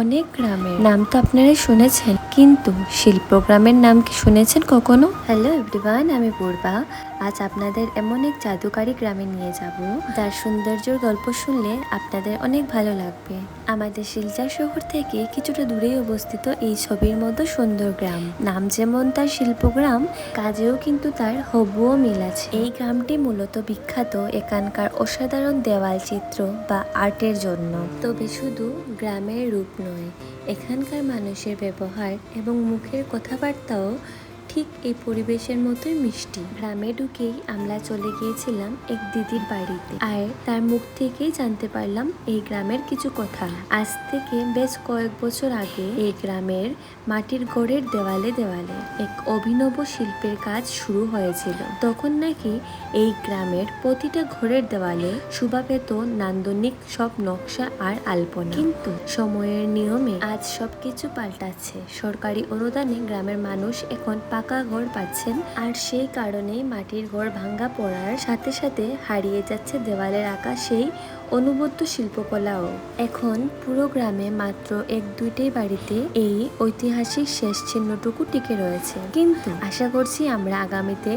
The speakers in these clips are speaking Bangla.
অনেক গ্রামের নাম তো আপনারা শুনেছেন, কিন্তু শিল্পগ্রামের নাম কি শুনেছেন কখনো? হ্যালো এভরিওয়ান, আমি পূর্বা। আজ আপনাদের এমন এক জাদুকারী গ্রামে নিয়ে যাব, যার সৌন্দর্যের গল্প শুনলে আপনাদের অনেক ভালো লাগবে। আমাদের শিলচর শহর থেকে কিছুটা দূরেই অবস্থিত এই ছবির মতো সুন্দর গ্রাম। নাম যেমন তার শিল্পগ্রাম, কাজেও কিন্তু তার হবুও মিল আছে। এই গ্রামটি মূলত বিখ্যাত এখানকার অসাধারণ দেওয়াল চিত্র বা আর্টের জন্য। তবে শুধু গ্রামের রূপ নয়, এখানকার মানুষের ব্যবহার এবং মুখের কথাবার্তাও ঠিক এই পরিবেশের মতোই মিষ্টি। গ্রামে ঢুকেই আমরা চলে গিয়েছিলাম এক দিদির বাড়িতে, আর তার মুখ থেকেই জানতে পারলাম এই গ্রামের কিছু কথা। আজ থেকে বেশ কয়েক বছর আগে এই গ্রামের মাটির ঘরের দেওয়ালে দেওয়ালে এক অভিনব শিল্পের কাজ শুরু হয়েছিল। তখন নাকি এই গ্রামের প্রতিটা ঘরের দেওয়ালে শোভা পেত নান্দনিক সব নকশা আর আলপনা। কিন্তু সময়ের নিয়মে আজ সবকিছু পাল্টাচ্ছে। সরকারি অনুদানে গ্রামের মানুষ এখন পাকা ঘর পাচ্ছেন, আর সেই কারণে মাটির ঘর ভাঙ্গা পড়ার সাথে সাথে হারিয়ে যাচ্ছে দেওয়ালের আঁকা সেই অনুবদ্ধ শিল্পকলাও। এখন পুরো গ্রামে মাত্র এক দুইটাই বাড়িতে এই ঐতিহাসিক শেষ চিহ্নটুকু টিকে রয়েছে। কিন্তু আশা করছি আমরা আগামীতে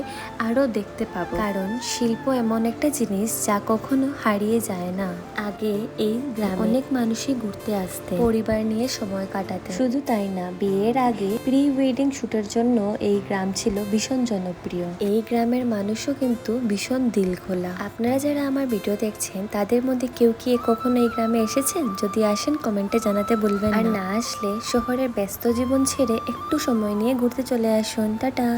আরো দেখতে পাবো, কারণ শিল্প এমন একটা জিনিস যা কখনো হারিয়ে যায় না। আগে এই গ্রামে অনেক মানুষই ঘুরতে আসতেন পরিবার নিয়ে সময় কাটাতে। শুধু তাই না, বিয়ের আগে প্রি ওয়েডিং শুটের জন্য এই গ্রাম ছিল ভীষণ জনপ্রিয়। এই গ্রামের মানুষও কিন্তু ভীষণ দিল খোলা। আপনারা যারা আমার ভিডিও দেখছেন তাদের মধ্যে কেউ কি কখনো এই গ্রামে এসেছেন? যদি আসেন কমেন্টে জানাতে ভুলবেন না। আর না আসলে শহরের ব্যস্ত জীবন ছেড়ে একটু সময় নিয়ে ঘুরতে চলে আসুন। টাটা।